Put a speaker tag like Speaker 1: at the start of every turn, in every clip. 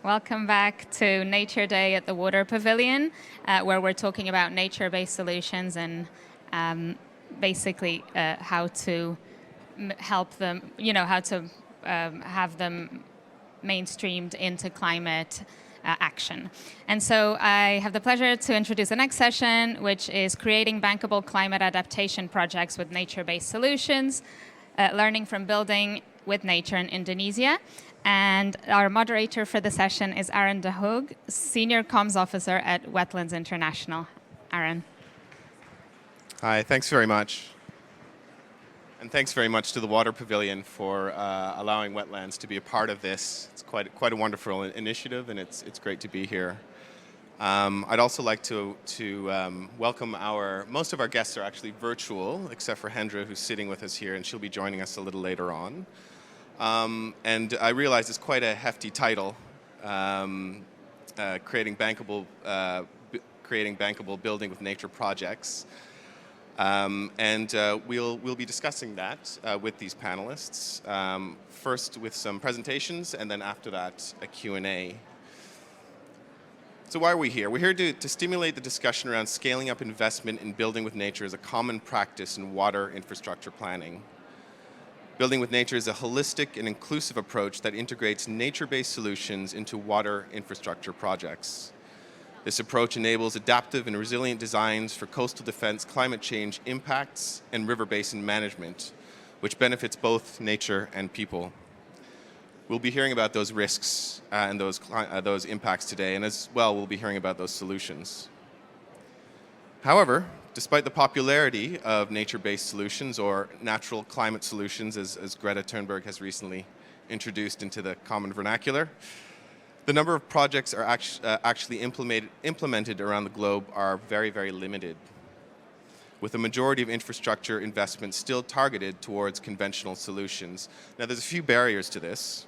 Speaker 1: Welcome back to Nature Day at the Water Pavilion, where we're talking about nature-based solutions and basically how to help them, how to have them mainstreamed into climate action. And so I have the pleasure to introduce the next session, which is creating bankable climate adaptation projects with nature-based solutions, learning from building with nature in Indonesia. And our moderator for the session is Aaron de Hoog, Senior Comms Officer at Wetlands International. Aaron.
Speaker 2: Hi, thanks very much. And thanks very much to the Water Pavilion for allowing Wetlands to be a part of this. It's quite a wonderful initiative, and it's great to be here. I'd also like to welcome most of our guests are actually virtual, except for Hendra, who's sitting with us here, and she'll be joining us a little later on. And I realize it's quite a hefty title, creating bankable building with nature projects. And we'll be discussing that with these panelists, first with some presentations, and then after that, a Q&A. So why are we here? We're here to stimulate the discussion around scaling up investment in building with nature as a common practice in water infrastructure planning. Building with nature is a holistic and inclusive approach that integrates nature-based solutions into water infrastructure projects. This approach enables adaptive and resilient designs for coastal defense, climate change impacts, and river basin management, which benefits both nature and people. We'll be hearing about those risks and those impacts today, and as well, we'll be hearing about those solutions. However, despite the popularity of nature-based solutions or natural climate solutions, as Greta Thunberg has recently introduced into the common vernacular, the number of projects are actually implemented around the globe are very, very limited, with the majority of infrastructure investment still targeted towards conventional solutions. Now, there's a few barriers to this.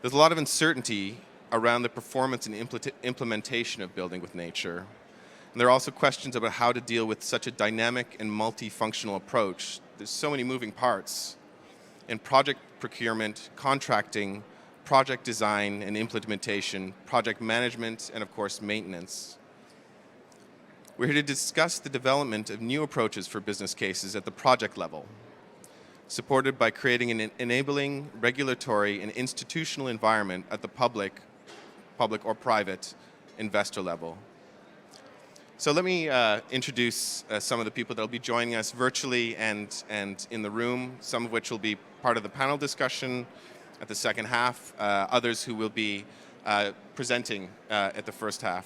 Speaker 2: There's a lot of uncertainty around the performance and implementation of building with nature. And there are also questions about how to deal with such a dynamic and multifunctional approach. There's so many moving parts in project procurement, contracting, project design and implementation, project management, and of course, maintenance. We're here to discuss the development of new approaches for business cases at the project level, supported by creating an enabling regulatory and institutional environment at the public or private investor level. So let me introduce some of the people that will be joining us virtually and in the room, some of which will be part of the panel discussion at the second half, others who will be presenting at the first half.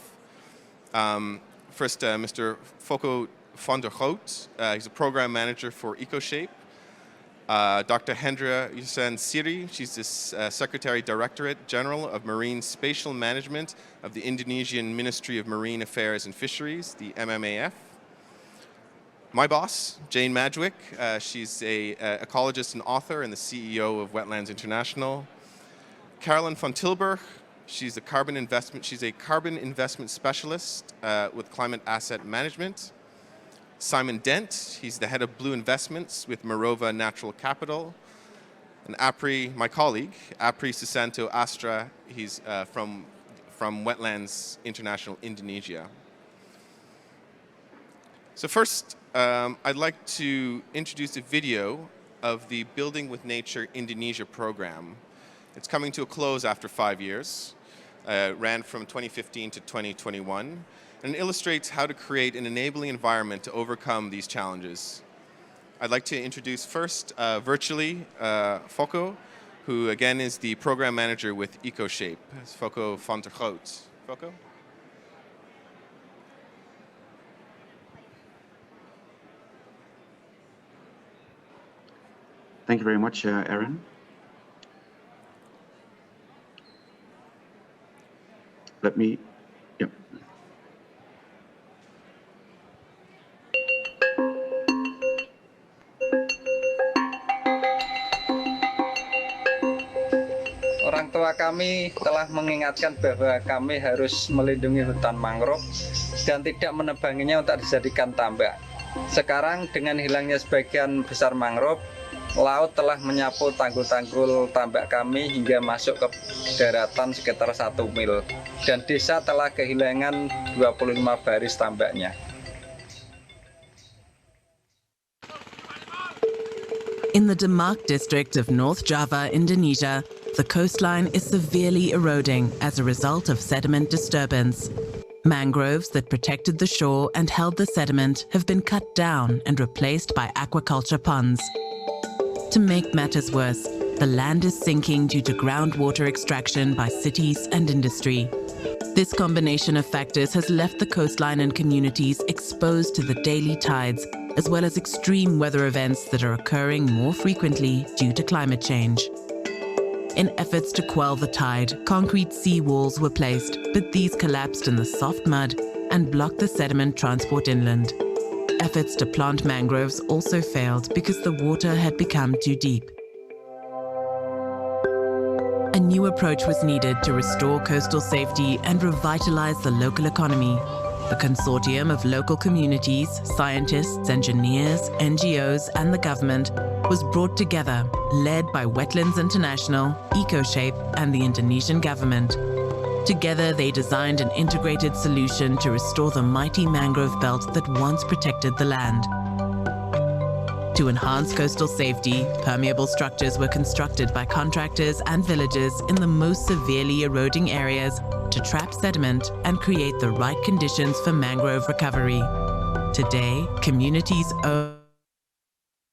Speaker 2: First, Mr. Foco van der Goot, he's a program manager for EcoShape. Dr. Hendra Yusen Siri, she's the Secretary Directorate General of Marine Spatial Management of the Indonesian Ministry of Marine Affairs and Fisheries, the MMAF. My boss, Jane Madgwick, she's an ecologist and author and the CEO of Wetlands International. Carolyn van Tilburg, she's a carbon investment specialist with Climate Asset Management. Simon Dent, he's the head of Blue Investments with Morova Natural Capital. And Apri, my colleague, Apri Susanto Astra, he's from Wetlands International, Indonesia. So first, I'd like to introduce a video of the Building with Nature Indonesia program. It's coming to a close after 5 years. Ran from 2015 to 2021. And illustrates how to create an enabling environment to overcome these challenges. I'd like to introduce first, virtually, Foco, who again is the program manager with EcoShape. It's Foco van der Goot. Foco?
Speaker 3: Thank you very much, Aaron. Let me, yep.
Speaker 4: Orang tua kami telah mengingatkan bahwa kami harus melindungi hutan mangrove dan tidak menebanginya untuk dijadikan tambak. Sekarang dengan hilangnya sebagian besar mangrove, laut telah menyapu tanggul-tanggul tambak kami hingga masuk ke daratan sekitar 1 mil. Dan desa telah kehilangan 25 baris tambaknya.
Speaker 5: In the Demak district of North Java, Indonesia, the coastline is severely eroding as a result of sediment disturbance. Mangroves that protected the shore and held the sediment have been cut down and replaced by aquaculture ponds. To make matters worse, the land is sinking due to groundwater extraction by cities and industry. This combination of factors has left the coastline and communities exposed to the daily tides, as well as extreme weather events that are occurring more frequently due to climate change. In efforts to quell the tide, concrete sea walls were placed, but these collapsed in the soft mud and blocked the sediment transport inland. Efforts to plant mangroves also failed because the water had become too deep. A new approach was needed to restore coastal safety and revitalize the local economy. A consortium of local communities, scientists, engineers, NGOs, and the government was brought together, led by Wetlands International, EcoShape, and the Indonesian government. Together, they designed an integrated solution to restore the mighty mangrove belt that once protected the land. To enhance coastal safety, permeable structures were constructed by contractors and villagers in the most severely eroding areas to trap sediment and create the right conditions for mangrove recovery. Today, communities own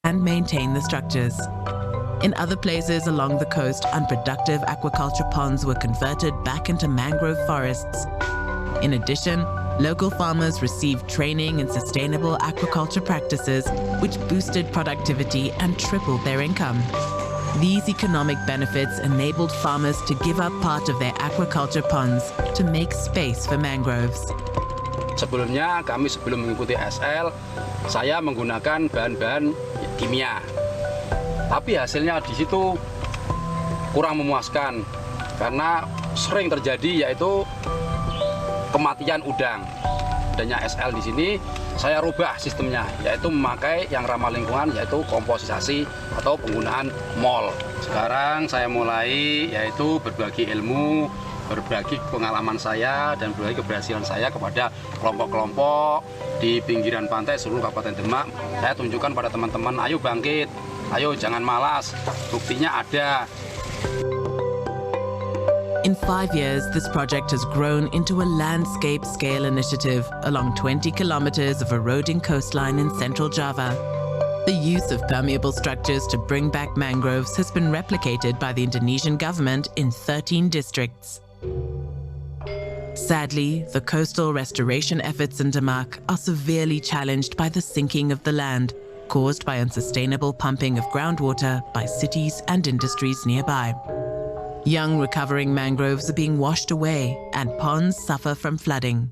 Speaker 5: and maintain the structures. In other places along the coast, unproductive aquaculture ponds were converted back into mangrove forests. In addition, local farmers received training in sustainable aquaculture practices, which boosted productivity and tripled their income. These economic benefits enabled farmers to give up part of their aquaculture ponds to make space for mangroves.
Speaker 6: Sebelumnya kami sebelum mengikuti SL, saya menggunakan bahan-bahan kimia. Tapi hasilnya di situ kurang memuaskan karena sering terjadi yaitu kematian udang. Adanya SL di sini saya rubah sistemnya, yaitu memakai yang ramah lingkungan, yaitu komposisasi atau penggunaan mol. Sekarang saya mulai yaitu berbagi ilmu, berbagi pengalaman saya dan berbagi keberhasilan saya kepada kelompok-kelompok di pinggiran pantai seluruh Kabupaten Demak. Saya tunjukkan pada teman-teman, ayo bangkit, ayo jangan malas, buktinya ada.
Speaker 5: In 5 years, this project has grown into a landscape-scale initiative along 20 kilometers of eroding coastline in central Java. The use of permeable structures to bring back mangroves has been replicated by the Indonesian government in 13 districts. Sadly, the coastal restoration efforts in Demak are severely challenged by the sinking of the land, caused by unsustainable pumping of groundwater by cities and industries nearby. Young recovering mangroves are being washed away and ponds suffer from flooding.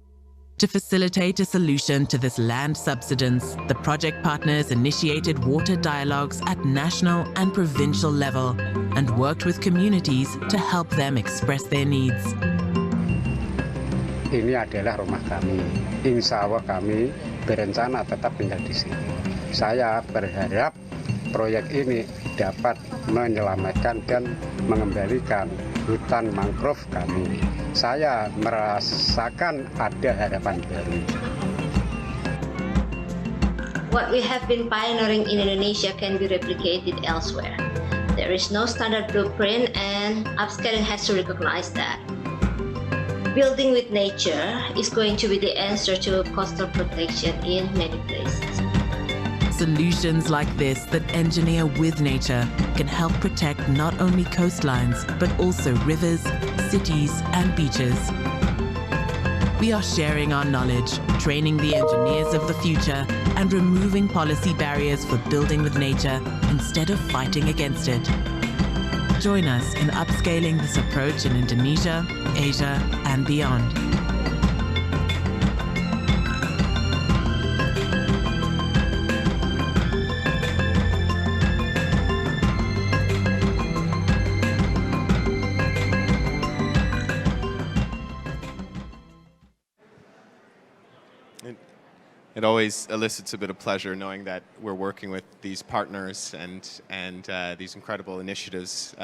Speaker 5: To facilitate a solution to this land subsidence, the project partners initiated water dialogues at national and provincial level and worked with communities to help them express their needs.
Speaker 7: Ini adalah rumah kami. Insya Allah kami berencana tetap tinggal di sini. Saya berharap proyek ini dapat menyelamatkan dan mengembalikan hutan mangrove kami. Saya merasakan ada harapan baru.
Speaker 8: What we have been pioneering in Indonesia can be replicated elsewhere. There is no standard blueprint and upscaling has to recognize that. Building with nature is going to be the answer to coastal protection in many places.
Speaker 5: Solutions like this that engineer with nature can help protect not only coastlines, but also rivers, cities, and beaches. We are sharing our knowledge, training the engineers of the future, and removing policy barriers for building with nature instead of fighting against it. Join us in upscaling this approach in Indonesia, Asia, and beyond.
Speaker 2: It always elicits a bit of pleasure knowing that we're working with these partners and these incredible initiatives,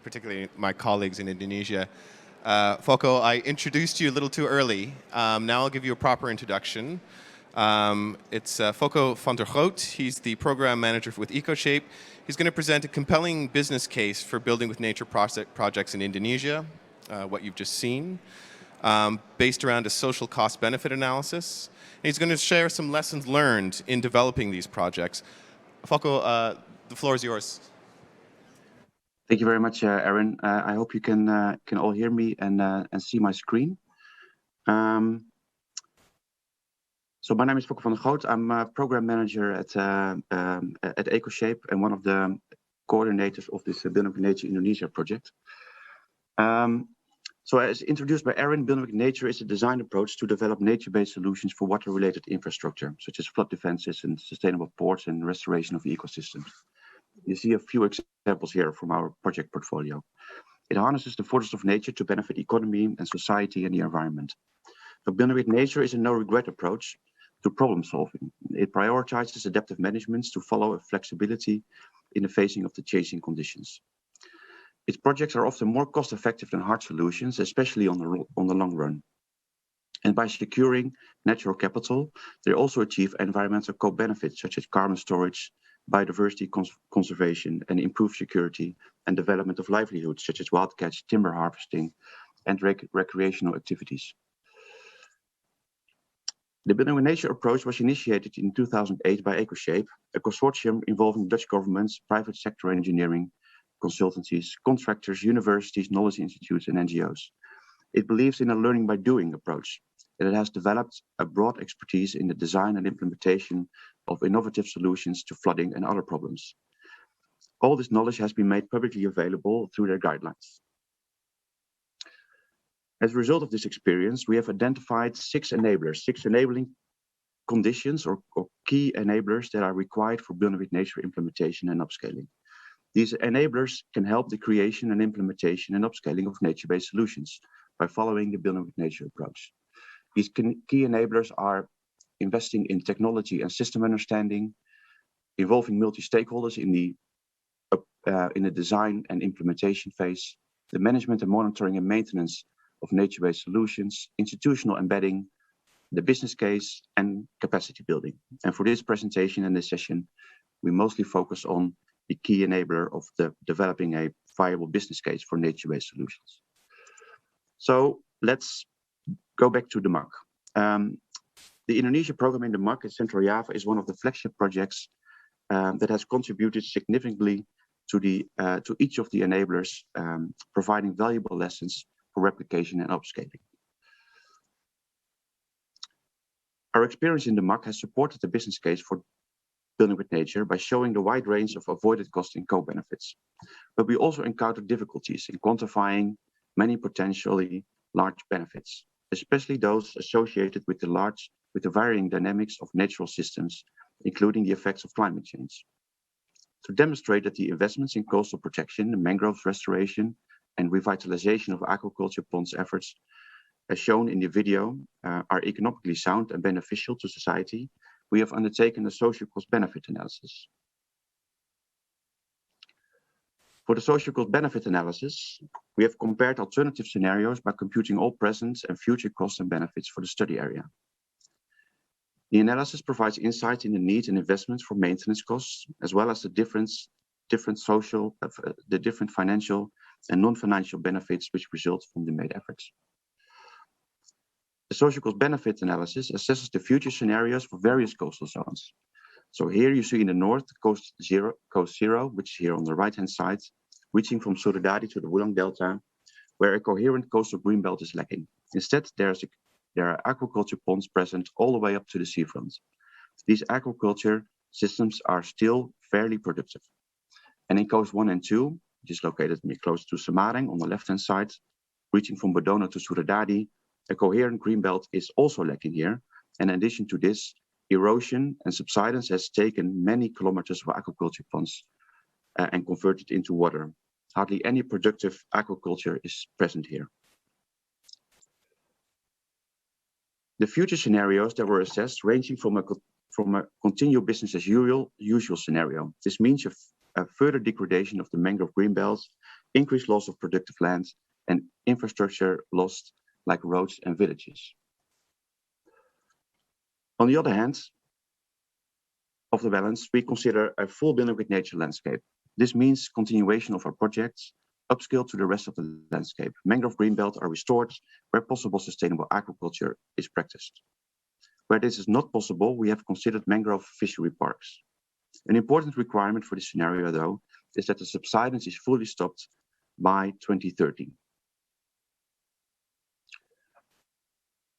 Speaker 2: particularly my colleagues in Indonesia. Foco, I introduced you a little too early. Now I'll give you a proper introduction. It's Foco van der Groot. He's the program manager with EcoShape. He's going to present a compelling business case for building with nature projects in Indonesia, what you've just seen, based around a social cost-benefit analysis. And he's going to share some lessons learned in developing these projects. Foco, the floor is yours.
Speaker 3: Thank you very much, Aaron. I hope you can all hear me and see my screen. So my name is Foco van der Groot. I'm a program manager at EcoShape and one of the coordinators of this Building with Nature Indonesia project. So as introduced by Aaron, Building with Nature is a design approach to develop nature-based solutions for water-related infrastructure, such as flood defenses and sustainable ports and restoration of ecosystems. You see a few examples here from our project portfolio. It harnesses the forces of nature to benefit economy and society and the environment. So Building with Nature is a no-regret approach to problem solving. It prioritizes adaptive management to follow a flexibility in the facing of the changing conditions. Its projects are often more cost-effective than hard solutions, especially on the long run. And by securing natural capital, they also achieve environmental co-benefits such as carbon storage, biodiversity conservation, and improved security and development of livelihoods such as wild catch, timber harvesting, and recreational activities. The Building with Nature approach was initiated in 2008 by EcoShape, a consortium involving Dutch governments, private sector engineering, consultancies, contractors, universities, knowledge institutes, and NGOs. It believes in a learning by doing approach, and it has developed a broad expertise in the design and implementation of innovative solutions to flooding and other problems. All this knowledge has been made publicly available through their guidelines. As a result of this experience, we have identified six enabling conditions or key enablers that are required for Building with Nature implementation and upscaling. These enablers can help the creation and implementation and upscaling of nature-based solutions by following the Building with Nature approach. These key enablers are investing in technology and system understanding, involving multi-stakeholders in the design and implementation phase, the management and monitoring and maintenance of nature-based solutions, institutional embedding, the business case, and capacity building. And for this presentation and this session, we mostly focus on the key enabler of developing a viable business case for nature-based solutions. So let's go back to the MAC. The Indonesia program in the MAC in Central Java is one of the flagship projects that has contributed significantly to each of the enablers, providing valuable lessons for replication and upscaling. Our experience in the MAC has supported the business case for Building with Nature by showing the wide range of avoided cost and co-benefits. But we also encountered difficulties in quantifying many potentially large benefits, especially those associated with the varying dynamics of natural systems, including the effects of climate change. To demonstrate that the investments in coastal protection, mangroves restoration, and revitalization of aquaculture ponds efforts, as shown in the video, are economically sound and beneficial to society, we have undertaken a social cost-benefit analysis. For the social cost-benefit analysis, we have compared alternative scenarios by computing all present and future costs and benefits for the study area. The analysis provides insight in the needs and investments for maintenance costs, as well as the different financial and non-financial benefits which result from the made efforts. The social cost-benefit analysis assesses the future scenarios for various coastal zones. So here you see in the north, coast zero, which is here on the right-hand side, reaching from Suradadi to the Wulang Delta, where a coherent coastal greenbelt is lacking. Instead, there are aquaculture ponds present all the way up to the seafront. These aquaculture systems are still fairly productive. And in coast 1 and 2, which is located close to Semarang on the left-hand side, reaching from Bodono to Suradadi, a coherent greenbelt is also lacking here. And in addition to this, erosion and subsidence has taken many kilometers of aquaculture ponds and converted into water. Hardly any productive aquaculture is present here. The future scenarios that were assessed ranging from a continued business as usual scenario. This means a further degradation of the mangrove greenbelts, increased loss of productive lands, and infrastructure lost like roads and villages. On the other hand, of the balance, we consider a full building with nature landscape. This means continuation of our projects, upscale to the rest of the landscape. Mangrove greenbelts are restored where possible sustainable agriculture is practiced. Where this is not possible, we have considered mangrove fishery parks. An important requirement for this scenario, though, is that the subsidence is fully stopped by 2030.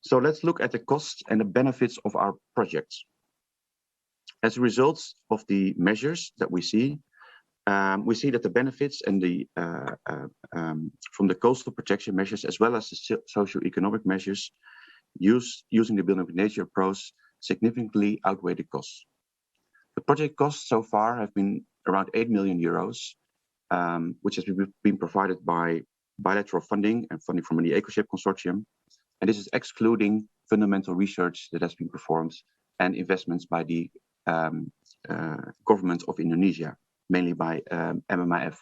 Speaker 3: So let's look at the costs and the benefits of our projects. As a result of the measures that we see that the benefits and from the coastal protection measures, as well as the socio-economic measures using the building with nature approach, significantly outweigh the costs. The project costs so far have been around 8 million euros, which has been provided by bilateral funding and funding from the EcoShip Consortium. And this is excluding fundamental research that has been performed and investments by the government of Indonesia, mainly by MMIF.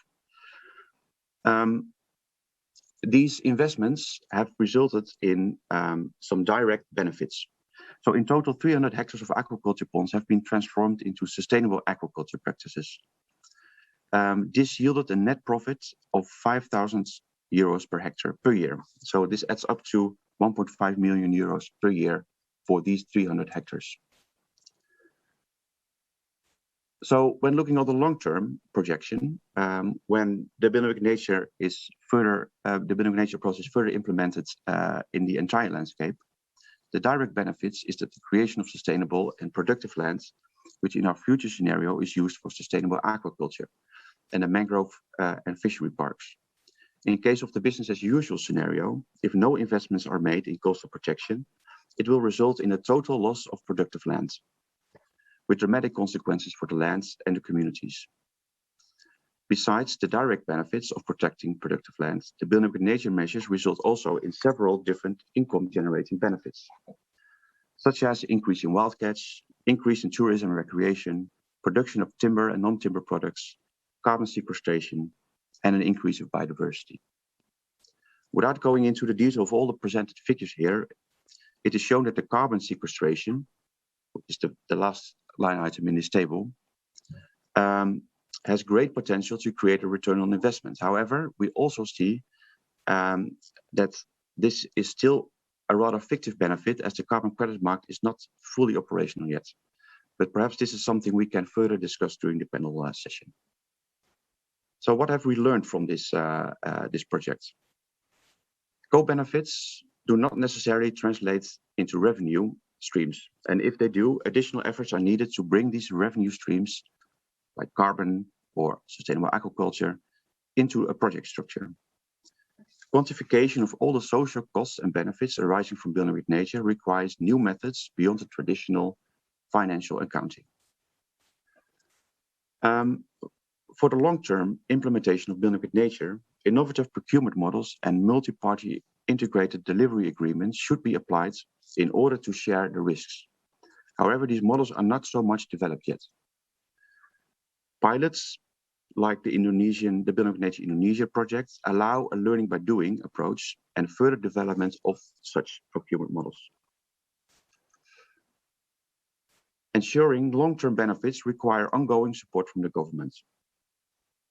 Speaker 3: These investments have resulted in some direct benefits. So in total, 300 hectares of aquaculture ponds have been transformed into sustainable aquaculture practices. This yielded a net profit of 5,000 euros per hectare per year. So this adds up to 1.5 million euros per year for these 300 hectares. So when looking at the long-term projection, when the building with nature is further, the building with nature process is further implemented in the entire landscape, the direct benefits is that the creation of sustainable and productive lands, which in our future scenario is used for sustainable aquaculture, and the mangrove and fishery parks. In case of the business as usual scenario, if no investments are made in coastal protection, it will result in a total loss of productive lands, with dramatic consequences for the lands and the communities. Besides the direct benefits of protecting productive lands, the building with nature measures result also in several different income-generating benefits, such as increase in wild catch, increase in tourism and recreation, production of timber and non-timber products, carbon sequestration, and an increase of biodiversity. Without going into the detail of all the presented figures here, it is shown that the carbon sequestration, which is the last line item in this table, has great potential to create a return on investment. However, we also see that this is still a rather fictive benefit, as the carbon credit market is not fully operational yet. But perhaps this is something we can further discuss during the panel session. So what have we learned from this project? Co-benefits do not necessarily translate into revenue streams. And if they do, additional efforts are needed to bring these revenue streams, like carbon or sustainable aquaculture, into a project structure. Quantification of all the social costs and benefits arising from building with nature requires new methods beyond the traditional financial accounting. For the long-term implementation of building with nature, innovative procurement models and multi-party integrated delivery agreements should be applied in order to share the risks. However, these models are not so much developed yet. Pilots like the Building with Nature Indonesia project allow a learning by doing approach and further development of such procurement models. Ensuring long-term benefits require ongoing support from the government.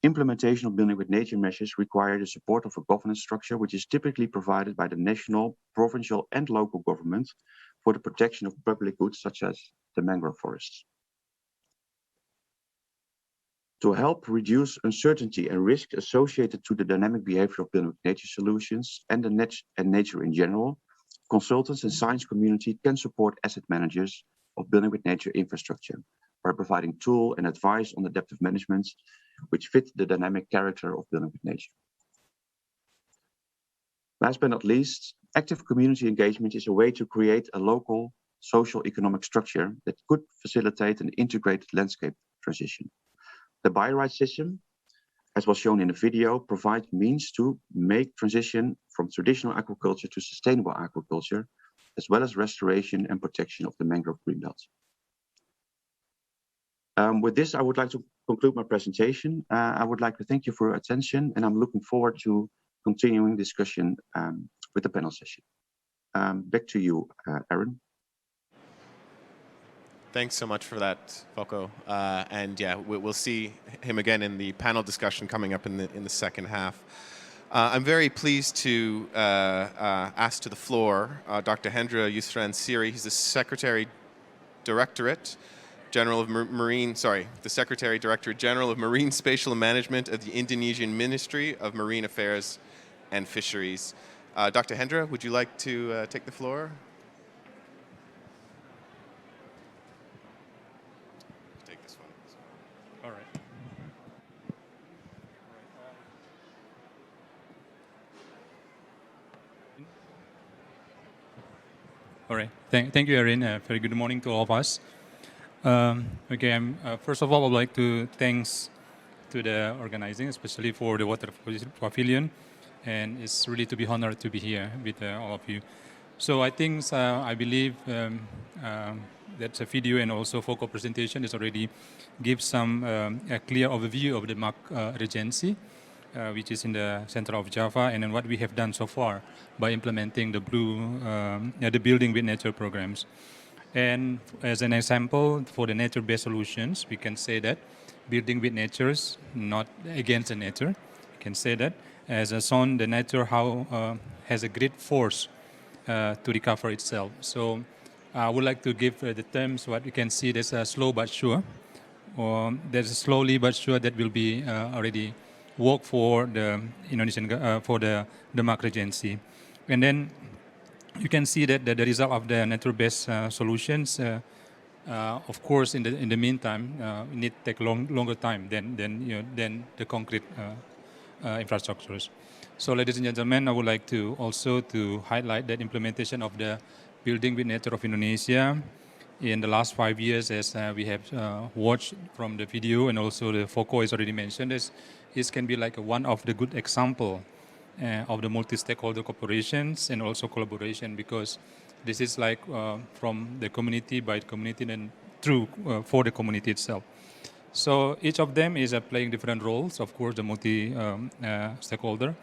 Speaker 3: Implementation of building with nature measures require the support of a governance structure which is typically provided by the national, provincial and local government for the protection of public goods such as the mangrove forests. To help reduce uncertainty and risk associated to the dynamic behavior of building with nature solutions and nature in general, consultants and science community can support asset managers of building with nature infrastructure by providing tool and advice on adaptive management which fit the dynamic character of building with nature. Last but not least, active community engagement is a way to create a local social economic structure that could facilitate an integrated landscape transition. The biorite system, as was shown in the video, provides means to make transition from traditional aquaculture to sustainable aquaculture as well as restoration and protection of the mangrove greenbelts. With this, I would like to conclude my presentation. I would like to thank you for your attention, and I'm looking forward to continuing discussion with the panel session. Back to you, Aaron.
Speaker 2: Thanks so much for that, Foco. And yeah, we'll see him again in the panel discussion coming up in the second half. I'm very pleased to ask to the floor Dr. Hendra Yusran Siri. He's the Secretary Directorate General of the Secretary Director General of Marine Spatial Management of the Indonesian Ministry of Marine Affairs and Fisheries. Dr. Hendra, would you like to take the floor? Take this one.
Speaker 9: All right. All right. Thank you, Erin. Very good morning to all of us. Okay. First of all, I would like to thanks to the organizing, especially for the Water Pavilion, and it's really to be honored to be here with all of you. So I think I believe that the video and also Foco presentation is already give some a clear overview of the MAC Regency, which is in the center of Java, and then what we have done so far by implementing the the Building with Nature programs. And as an example, for the nature-based solutions, we can say that building with nature is not against the nature. We can say that as a shown, the nature has a great force to recover itself. So I would like to give the terms what we can see there's a slow but sure, or there's a slowly but sure that will be already work for the Indonesian for the MAC Regency. And then you can see that the result of the nature-based solutions, of course, in the meantime, need to take longer time than the concrete infrastructures. So, ladies and gentlemen, I would like to also to highlight that implementation of the Building with Nature of Indonesia in the last 5 years, as we have watched from the video, and also the Foco is already mentioned, this can be like one of the good example of the multi-stakeholder cooperations and also collaboration, because this is like from the community, by the community, and through for the community itself. So each of them is playing different roles, of course, the multi-stakeholder,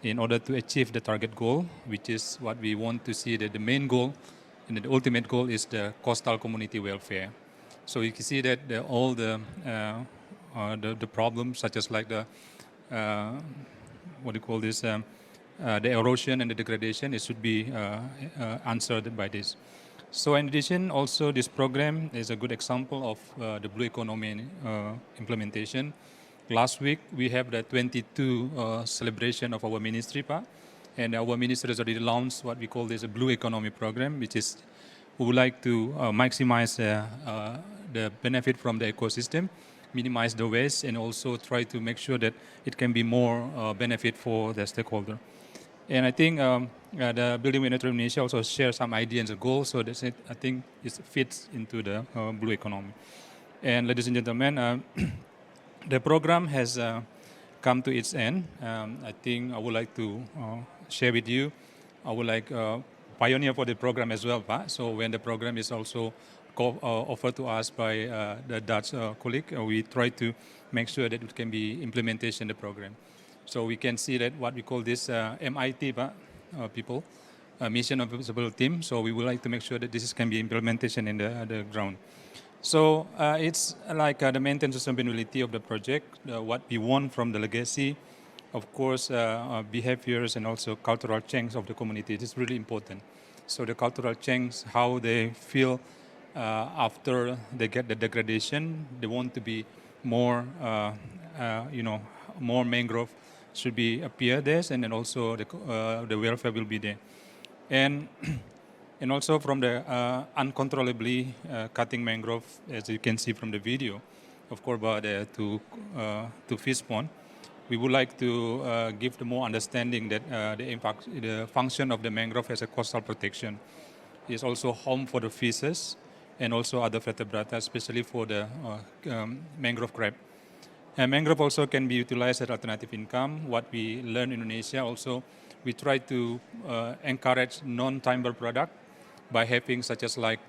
Speaker 9: in order to achieve the target goal, which is what we want to see, that the main goal and the ultimate goal is the coastal community welfare. So you can see that all the problems, such as like the what do you call this, the erosion and the degradation, it should be answered by this. So in addition, also this program is a good example of the blue economy implementation. Last week, we have the 22 celebration of our ministry, and our ministry has already launched what we call this a blue economy program, which is we would like to maximize the benefit from the ecosystem, minimize the waste, and also try to make sure that it can be more benefit for the stakeholder. And I think the Building with Nature Indonesia also shares some ideas and goals, so that's it, I think it fits into the blue economy. And ladies and gentlemen, the program has come to its end. I think I would like to share with you, I would like pioneer for the program as well, so when the program is also offered to us by the Dutch colleague, we try to make sure that it can be implementation in the program. So we can see that what we call this MIT people, Mission of Visible Team. So we would like to make sure that this can be implementation in the ground. So it's like the maintenance sustainability of the project, what we want from the legacy, of course, behaviors and also cultural change of the community. It is really important. So the cultural change, how they feel after they get the degradation, they want to be more, more mangrove should be appear there, and then also the welfare will be there. And also from the uncontrollably cutting mangrove, as you can see from the video, of course, to fish pond, we would like to give the more understanding that the function of the mangrove as a coastal protection is also home for the fishes and also other vertebrata, especially for the mangrove crab. And mangrove also can be utilized as alternative income. What we learn in Indonesia also, we try to encourage non-timber product, by having such as like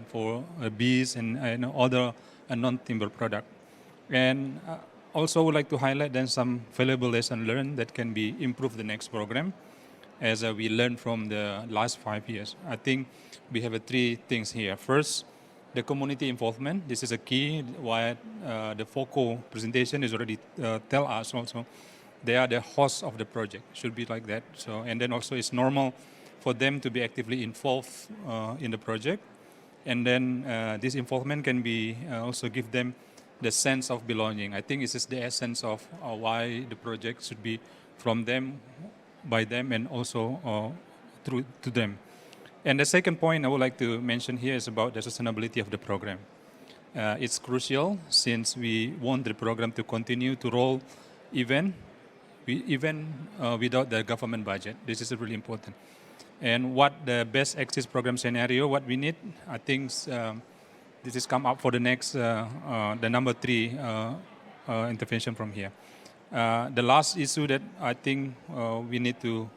Speaker 9: for bees and other non-timber product. And also would like to highlight then some valuable lessons learned that can be improved the next program as we learned from the last 5 years. I think we have three things here. First, the community involvement. This is a key. Why the Foco presentation is already tell us also they are the hosts of the project. Should be like that. So, and then also it's normal for them to be actively involved in the project. And then this involvement can be also give them the sense of belonging. I think this is the essence of why the project should be from them, by them, and also through to them. And the second point I would like to mention here is about the sustainability of the program. It's crucial since we want the program to continue to roll even without the government budget. This is really important. And what the best access program scenario, what we need, I think this is come up for the next, the number 3 intervention from here. The last issue that I think we need to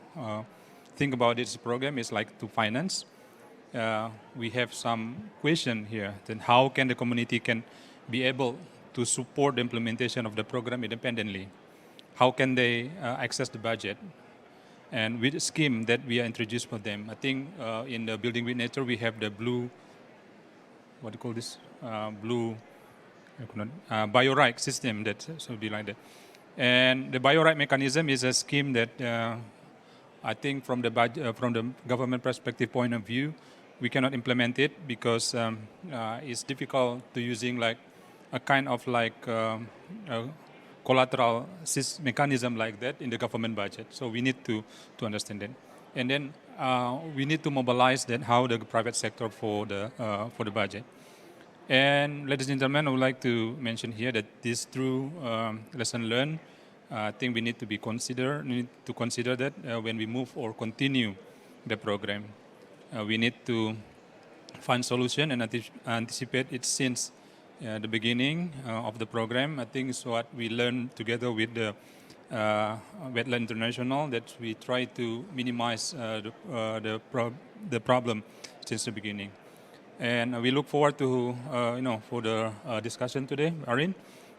Speaker 9: think about this program is like to finance. We have some question here, then how can the community can be able to support the implementation of the program independently? How can they access the budget? And with the scheme that we are introduced for them, I think in the Building with Nature, we have the blue, what do you call this? Blue biorite system that should be like that. And the biorite mechanism is a scheme that I think from the budget, from the government perspective point of view, we cannot implement it because it's difficult to using like a kind of like collateral mechanism like that in the government budget. So we need to understand that. And then we need to mobilize that how the private sector for the budget. And ladies and gentlemen, I would like to mention here that this through lesson learned, I think we need to consider that when we move or continue the program, we need to find solution and anticipate it since the beginning of the program. I think it's what we learned together with the Wetlands International, that we try to minimize the problem since the beginning. And we look forward to for the discussion today, Arin.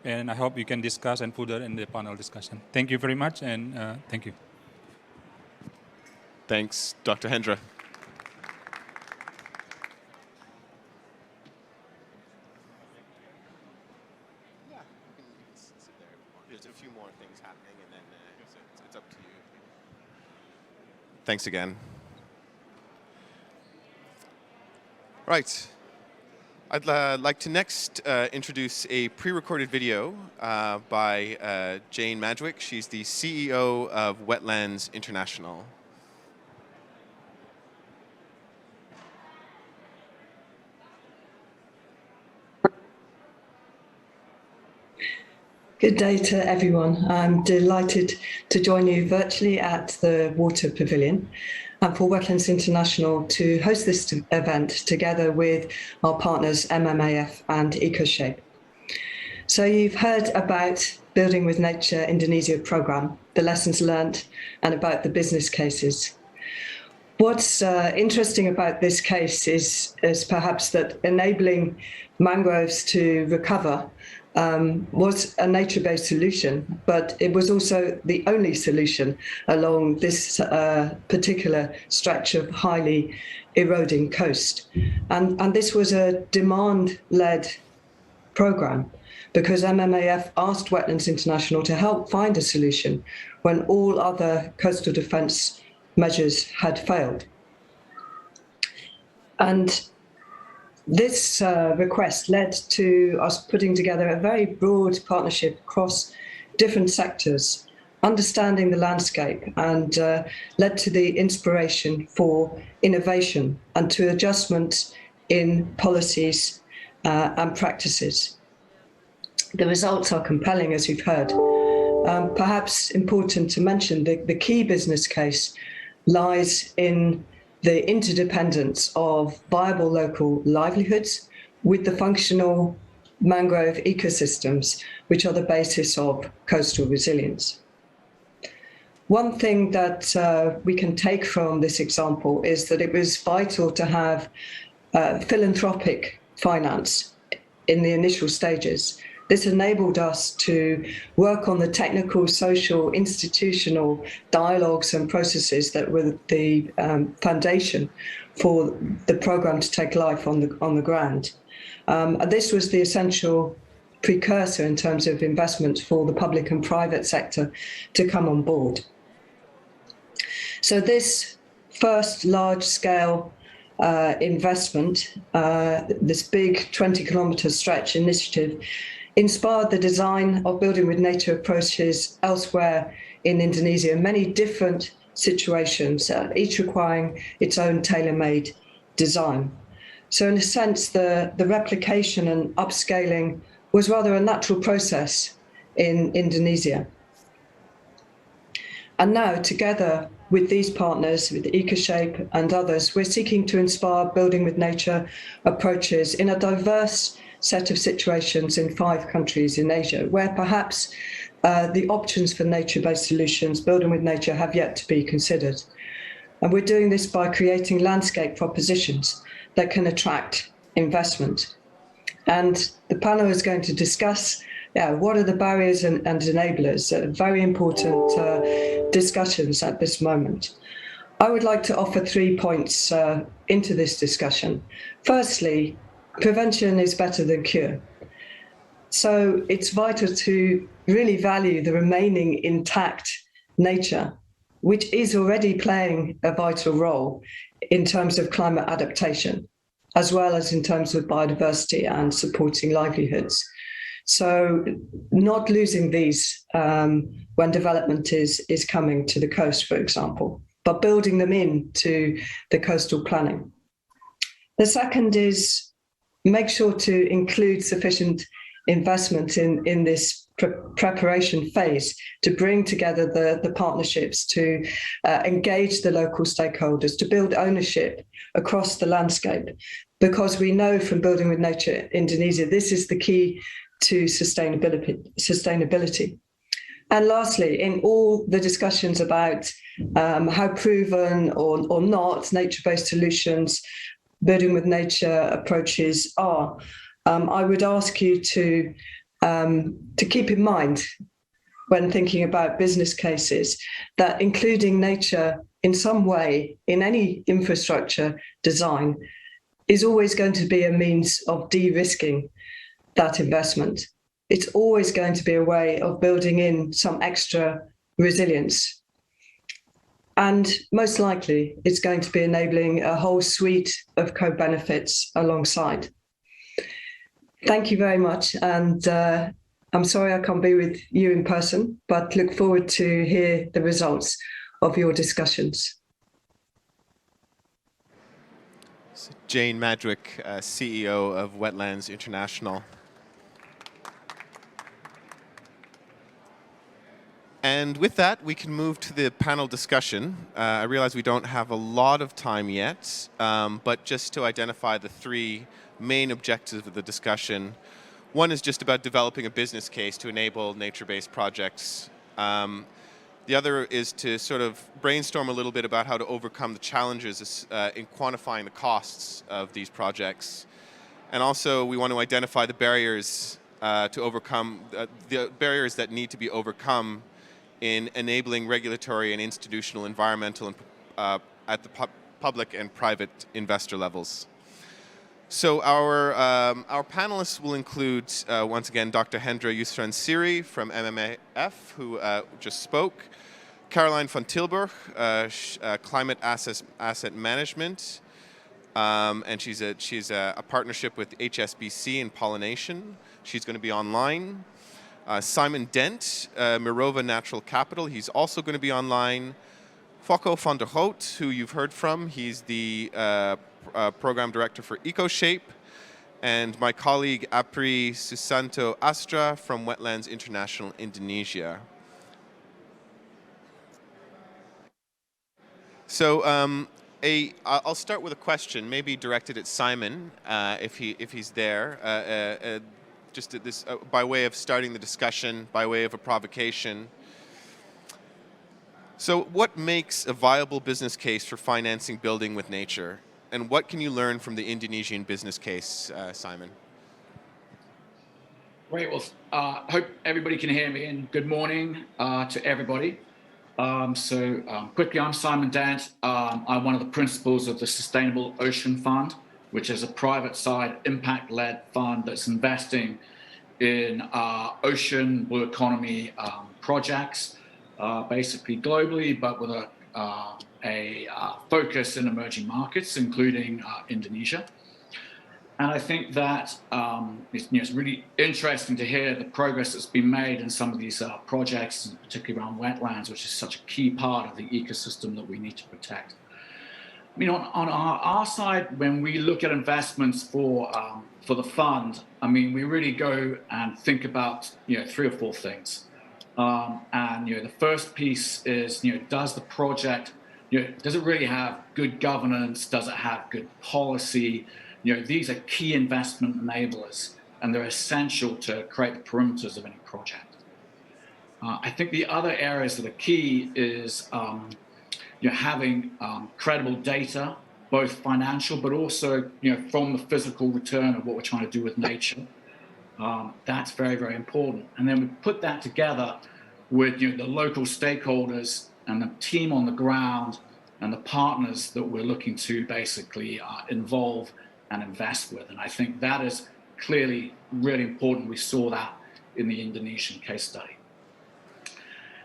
Speaker 9: And I hope you can discuss and further in the panel discussion. Thank you very much, and thank you.
Speaker 2: Thanks, Dr. Hendra. Yeah, you can sit there. There's a few more things happening, and then it's up to you. Thanks again. Right. I'd like to next introduce a pre-recorded video by Jane Madgwick. She's the CEO of Wetlands International.
Speaker 10: Good day to everyone. I'm delighted to join you virtually at the Water Pavilion and for Wetlands International to host this event together with our partners MMAF and EcoShape. So you've heard about Building with Nature Indonesia program, the lessons learned, and about the business cases. What's interesting about this case is perhaps that enabling mangroves to recover was a nature-based solution, but it was also the only solution along this particular stretch of highly eroding coast. And this was a demand-led program because MMAF asked Wetlands International to help find a solution when all other coastal defence measures had failed. And this request led to us putting together a very broad partnership across different sectors, understanding the landscape, and led to the inspiration for innovation and to adjustments in policies and practices. The results are compelling, as you've heard. Perhaps important to mention, the key business case lies in the interdependence of viable local livelihoods with the functional mangrove ecosystems, which are the basis of coastal resilience. One thing that we can take from this example is that it was vital to have philanthropic finance in the initial stages. This enabled us to work on the technical, social, institutional dialogues and processes that were the foundation for the programme to take life on the ground. And this was the essential precursor in terms of investment for the public and private sector to come on board. So this first large-scale investment, this big 20-kilometre stretch initiative, inspired the design of building with nature approaches elsewhere in Indonesia, many different situations, each requiring its own tailor-made design. So in a sense, the replication and upscaling was rather a natural process in Indonesia. And now, together with these partners, with EcoShape and others, we're seeking to inspire building with nature approaches in a diverse set of situations in 5 countries in Asia, where perhaps the options for nature-based solutions, building with nature, have yet to be considered. And we're doing this by creating landscape propositions that can attract investment. And the panel is going to discuss what are the barriers and enablers, very important discussions at this moment. I would like to offer 3 points into this discussion. Firstly, prevention is better than cure. So it's vital to really value the remaining intact nature, which is already playing a vital role in terms of climate adaptation, as well as in terms of biodiversity and supporting livelihoods. So not losing these when development is coming to the coast, for example, but building them into the coastal planning. The second is make sure to include sufficient investment in this preparation phase to bring together the partnerships, to engage the local stakeholders, to build ownership across the landscape, because we know from Building with Nature Indonesia, this is the key to sustainability. And lastly, in all the discussions about how proven or not nature-based solutions, building with nature approaches are, I would ask you to keep in mind when thinking about business cases that including nature in some way in any infrastructure design is always going to be a means of de-risking that investment. It's always going to be a way of building in some extra resilience. And most likely, it's going to be enabling a whole suite of co-benefits alongside. Thank you very much. And I'm sorry I can't be with you in person, but look forward to hear the results of your discussions.
Speaker 2: Jane Madrick, CEO of Wetlands International. And with that, we can move to the panel discussion. I realize we don't have a lot of time yet, but just to identify the 3 main objectives of the discussion. One is just about developing a business case to enable nature-based projects. The other is to sort of brainstorm a little bit about how to overcome the challenges in quantifying the costs of these projects. And also, we want to identify the barriers to overcome, the barriers that need to be overcome in enabling regulatory and institutional, environmental, and at the public and private investor levels. So our panelists will include, once again, Dr. Hendra Yusran Siri from MMAF, who just spoke, Caroline van Tilburg, Climate Asset Management, and she's a partnership with HSBC in pollination. She's going to be online. Simon Dent, Mirova Natural Capital, he's also going to be online. Foco van der Hout, who you've heard from, he's the Program Director for EcoShape. And my colleague Apri Susanto Astra from Wetlands International Indonesia. So I'll start with a question, maybe directed at Simon, if he's there. Just at this, by way of starting the discussion, by way of a provocation. So what makes a viable business case for financing building with nature? And what can you learn from the Indonesian business case, Simon?
Speaker 11: Great. Well, hope everybody can hear me, and good morning to everybody. Quickly, I'm Simon Dant. I'm one of the principals of the Sustainable Ocean Fund, which is a private side impact-led fund that's investing in ocean blue economy projects, basically globally, but with a focus in emerging markets, including Indonesia. And I think that it's really interesting to hear the progress that's been made in some of these projects, particularly around wetlands, which is such a key part of the ecosystem that we need to protect. I mean, on our side, when we look at investments for the fund, I mean, we really go and think about 3 or 4 things. The first piece is does the project does it really have good governance? Does it have good policy? These are key investment enablers, and they're essential to create the perimeters of any project. I think the other areas that are key is having credible data, both financial, but also from the physical return of what we're trying to do with nature. That's very, very important. And then we put that together with the local stakeholders and the team on the ground and the partners that we're looking to basically involve and invest with. And I think that is clearly really important. We saw that in the Indonesian case study.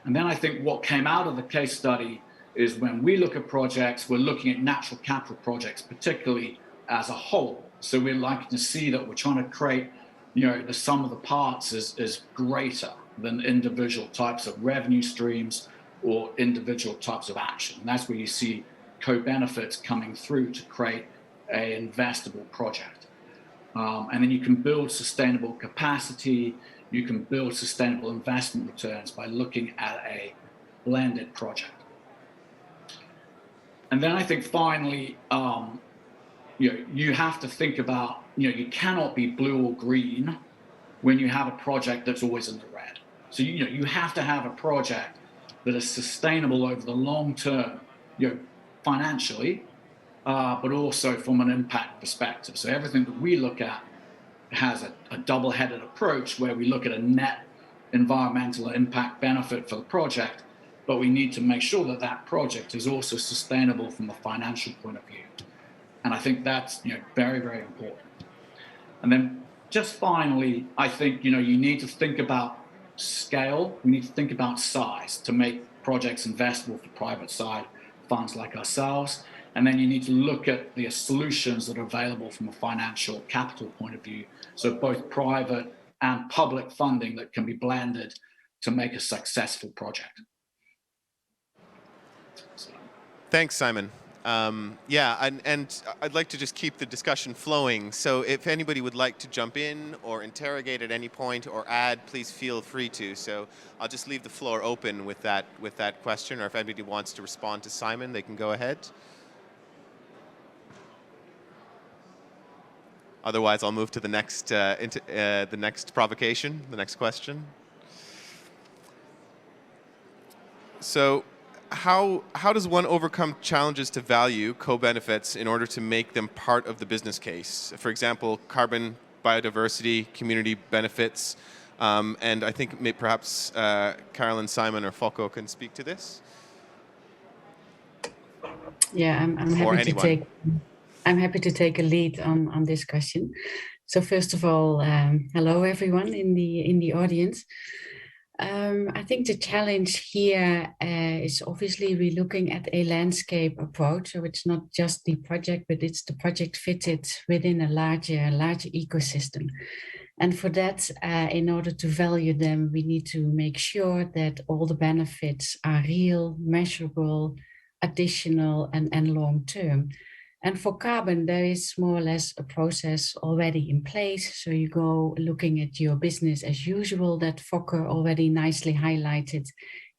Speaker 11: And then I think what came out of the case study is when we look at projects, we're looking at natural capital projects, particularly as a whole. So we're likely to see that we're trying to create, the sum of the parts is greater than individual types of revenue streams or individual types of action. And that's where you see co-benefits coming through to create an investable project. And then you can build sustainable capacity, you can build sustainable investment returns by looking at a blended project. And then I think finally, you have to think about, you cannot be blue or green when you have a project that's always in the red. So, you have to have a project that is sustainable over the long term, financially, but also from an impact perspective. So everything that we look at has a double-headed approach where we look at a net environmental impact benefit for the project, but we need to make sure that that project is also sustainable from a financial point of view. And I think that's very, very important. And then just finally, I think you need to think about scale. We need to think about size to make projects investable for private side funds like ourselves. And then you need to look at the solutions that are available from a financial capital point of view. So both private and public funding that can be blended to make a successful project.
Speaker 2: Thanks, Simon. And I'd like to just keep the discussion flowing. So if anybody would like to jump in or interrogate at any point or add, please feel free to. So I'll just leave the floor open with that question, or if anybody wants to respond to Simon, they can go ahead. Otherwise, I'll move to the next provocation, the next question. So how does one overcome challenges to value co-benefits in order to make them part of the business case? For example, carbon, biodiversity, community benefits, and I think perhaps Carolyn, Simon, or Foco can speak to this.
Speaker 12: Yeah, I'm happy to take a lead on this question. So first of all, hello everyone in the audience. I think the challenge here is obviously we're looking at a landscape approach. So it's not just the project, but it's the project fitted within a larger ecosystem. And for that, in order to value them, we need to make sure that all the benefits are real, measurable, additional, and long-term. And for carbon, there is more or less a process already in place. So you go looking at your business as usual that Foco already nicely highlighted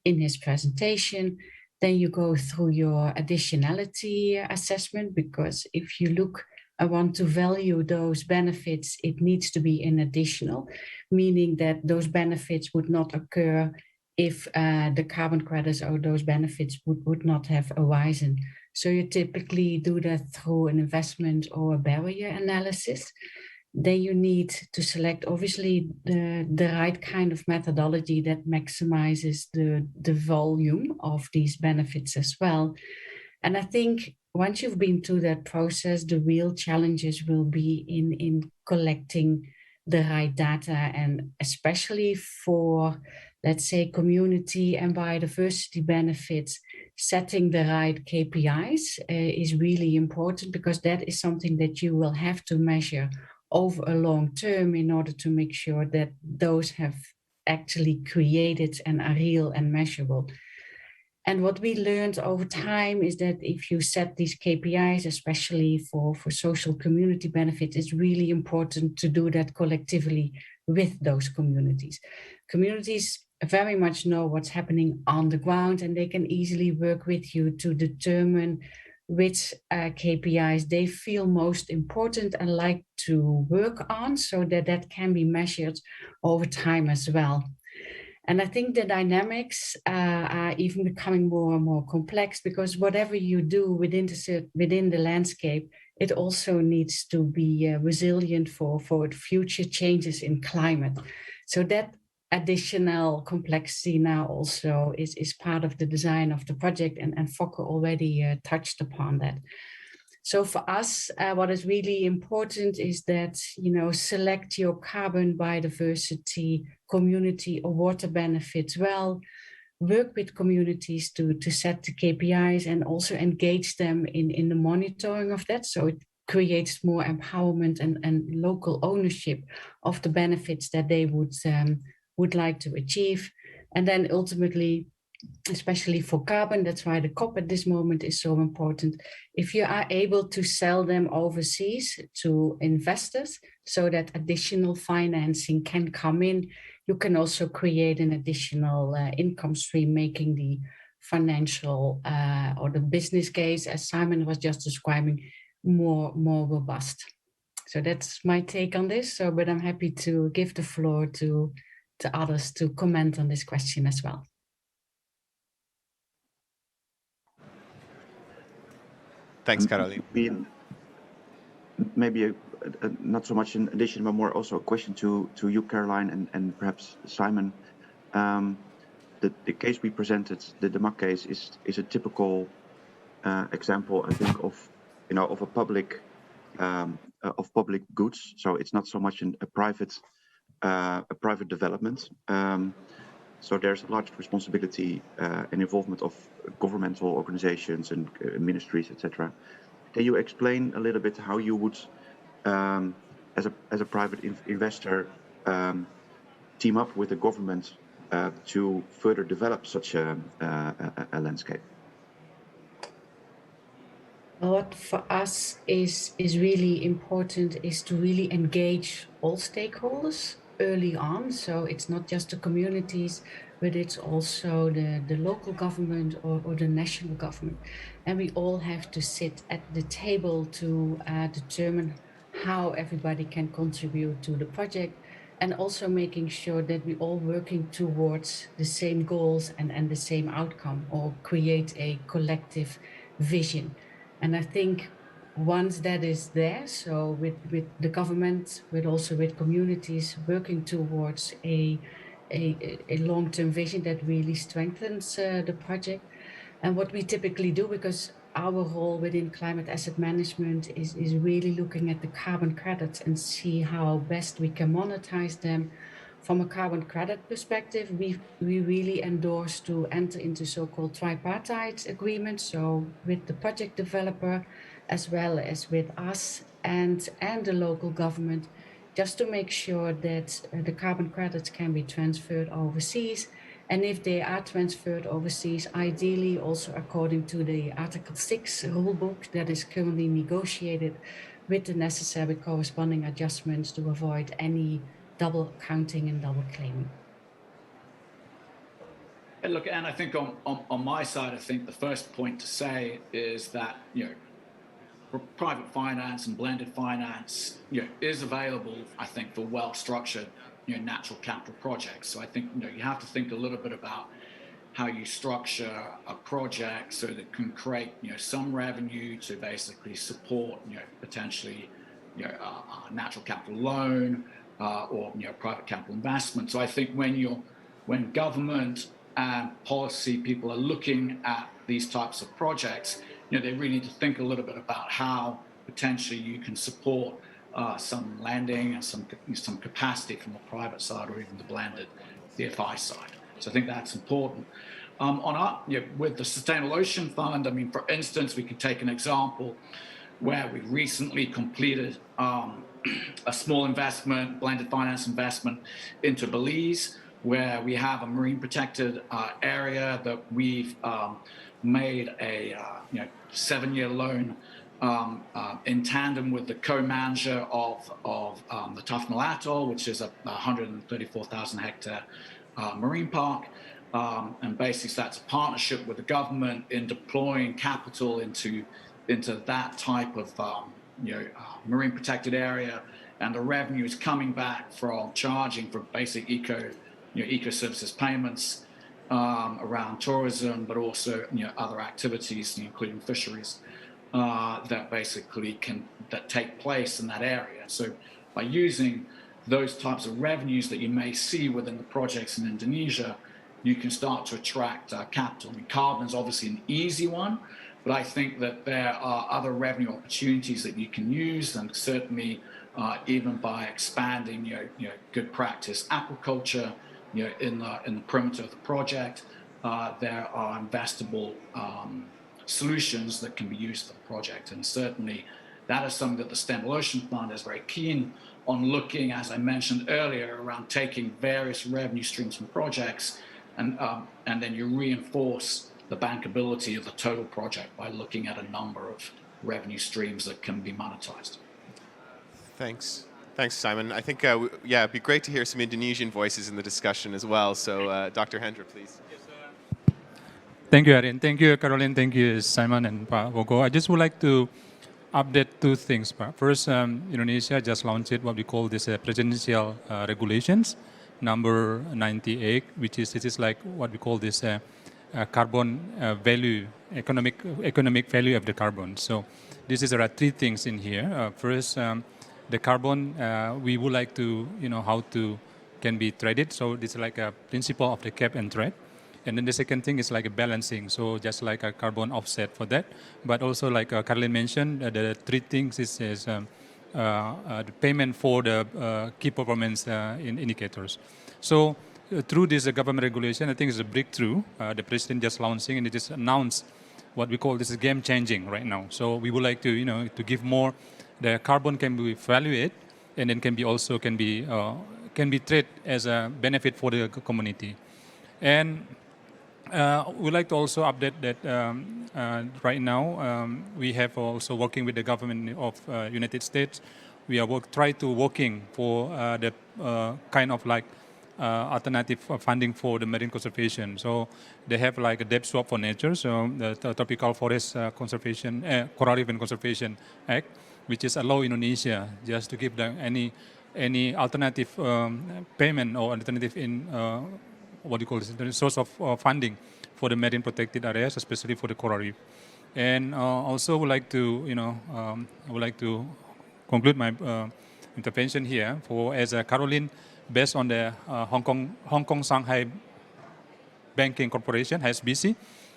Speaker 12: in his presentation. Then you go through your additionality assessment, because if you want to value those benefits, it needs to be an additional, meaning that those benefits would not occur if the carbon credits or those benefits would not have arisen. So you typically do that through an investment or a barrier analysis. Then you need to select, obviously, the right kind of methodology that maximizes the volume of these benefits as well. And I think once you've been through that process, the real challenges will be in collecting the right data, and especially for, let's say, community and biodiversity benefits, setting the right KPIs is really important, because that is something that you will have to measure over a long term in order to make sure that those have actually created and are real and measurable. And what we learned over time is that if you set these KPIs, especially for social community benefits, it's really important to do that collectively with those communities. Communities very much know what's happening on the ground, and they can easily work with you to determine which KPIs they feel most important and like to work on, so that that can be measured over time as well. And I think the dynamics are even becoming more and more complex, because whatever you do within the landscape, it also needs to be resilient for future changes in climate. So that additional complexity now also is part of the design of the project, and Foco already touched upon that. So for us, what is really important is that, select your carbon, biodiversity, community or water benefits well, work with communities to set the KPIs, and also engage them in the monitoring of that. So it creates more empowerment and local ownership of the benefits that they would like to achieve. And then ultimately, especially for carbon, that's why the COP at this moment is so important. If you are able to sell them overseas to investors so that additional financing can come in, you can also create an additional income stream, making the financial or the business case, as Simon was just describing, more robust. So that's my take on this. So, but I'm happy to give the floor to others to comment on this question as well.
Speaker 2: Thanks, Caroline.
Speaker 3: Maybe not so much an addition, but more also a question to you, Caroline, and perhaps Simon. The case we presented, the DEMAC case, is a typical example, I think, of a public of public goods. So it's not so much a private development. So there's a large responsibility and involvement of governmental organizations and ministries, etc. Can you explain a little bit how you would, as a private investor, team up with the government to further develop such a landscape?
Speaker 12: What for us is really important is to really engage all stakeholders early on. So it's not just the communities, but it's also the local government or the national government. And we all have to sit at the table to determine how everybody can contribute to the project, and also making sure that we all working towards the same goals and the same outcome, or create a collective vision. And I think once that is there, so with the government, but also with communities working towards a long-term vision that really strengthens the project. And what we typically do, because our role within climate asset management is really looking at the carbon credits and see how best we can monetize them. From a carbon credit perspective, we really endorse to enter into so-called tripartite agreements, so with the project developer, as well as with us and the local government, just to make sure that the carbon credits can be transferred overseas. And if they are transferred overseas, ideally also according to the Article 6 rulebook that is currently negotiated, with the necessary corresponding adjustments to avoid any double counting and double claiming.
Speaker 11: And look, and I think on my side, I think the first point to say is that, private finance and blended finance, is available, I think, for well-structured natural capital projects. So I think you have to think a little bit about how you structure a project so that it can create some revenue to basically support potentially a natural capital loan or private capital investment. So I think when government and policy people are looking at these types of projects, they really need to think a little bit about how potentially you can support some lending and some capacity from the private side or even the blended DFI side. So I think that's important. With the Sustainable Ocean Fund, I mean, for instance, we can take an example where we recently completed a small investment, blended finance investment into Belize, where we have a marine protected area that we've made a 7-year loan in tandem with the co-manager of the Tufnell Atoll, which is a 134,000 hectare marine park. And basically that's a partnership with the government in deploying capital into that type of marine protected area, and the revenue is coming back from charging for basic eco services payments around tourism, but also other activities, including fisheries, that basically that take place in that area. So by using those types of revenues that you may see within the projects in Indonesia, you can start to attract capital. I mean, carbon is obviously an easy one, but I think that there are other revenue opportunities that you can use, and certainly even by expanding good practice aquaculture in the perimeter of the project, there are investable solutions that can be used for the project. And certainly that is something that the Sustainable Ocean Fund is very keen on looking, as I mentioned earlier, around taking various revenue streams from projects, and then you reinforce the bankability of the total project by looking at a number of revenue streams that can be monetized.
Speaker 2: Thanks, Simon. I think, it'd be great to hear some Indonesian voices in the discussion as well. So, Dr. Hendra, please.
Speaker 9: Thank you, Erin. Thank you, Caroline. Thank you, Simon and Foco. I just would like to update two things. First, Indonesia just launched what we call this presidential regulations, number 98, which is like what we call this carbon value, economic value of the carbon. So there are three things in here. First, the carbon, we would like to, how to can be traded. So this is like a principle of the cap and trade. And then the second thing is like a balancing. So just like a carbon offset for that. But also like Caroline mentioned, the three things is the payment for the key performance indicators. So through this government regulation, I think it's a breakthrough. The president just launching, and it is announced what we call this is game changing right now. So we would like to, to give more. The carbon can be evaluated, and then can be traded as a benefit for the community. And we'd like to also update that right now we have also working with the government of United States. We are working for the kind of like alternative funding for the marine conservation. So they have like a debt swap for nature. So the Tropical Forest Conservation, Coral Reef and Conservation Act, which is allow Indonesia just to give them any alternative payment or alternative in what do you call this, the source of funding for the marine protected areas, especially for the coral reef. And also would like to, I would like to conclude my intervention here as a Caroline, based on the Hong Kong Shanghai Banking Corporation, HSBC,